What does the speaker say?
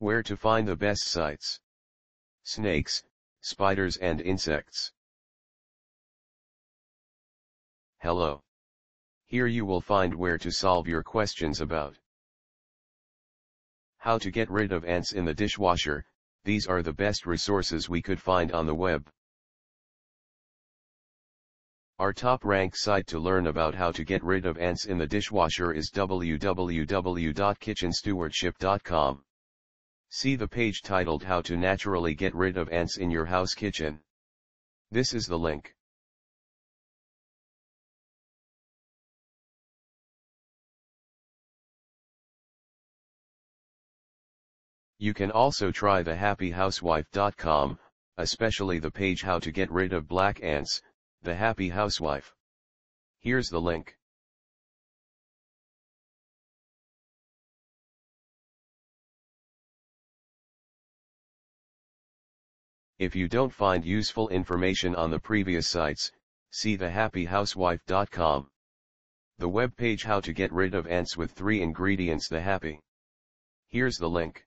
Where to find the best sites. Snakes, spiders and insects. Hello. Here you will find where to solve your questions about how to get rid of ants in the dishwasher. These are the best resources we could find on the web. Our top-ranked site to learn about how to get rid of ants in the dishwasher is www.kitchenstewardship.com. See the page titled How to Naturally Get Rid of Ants in Your House Kitchen. This is the link. You can also try thehappyhousewife.com, especially the page How to Get Rid of Black Ants, The Happy Housewife. Here's the link. If you don't find useful information on the previous sites, see thehappyhousewife.com. The web page How to Get Rid of Ants with 3 ingredients The Happy. Here's the link.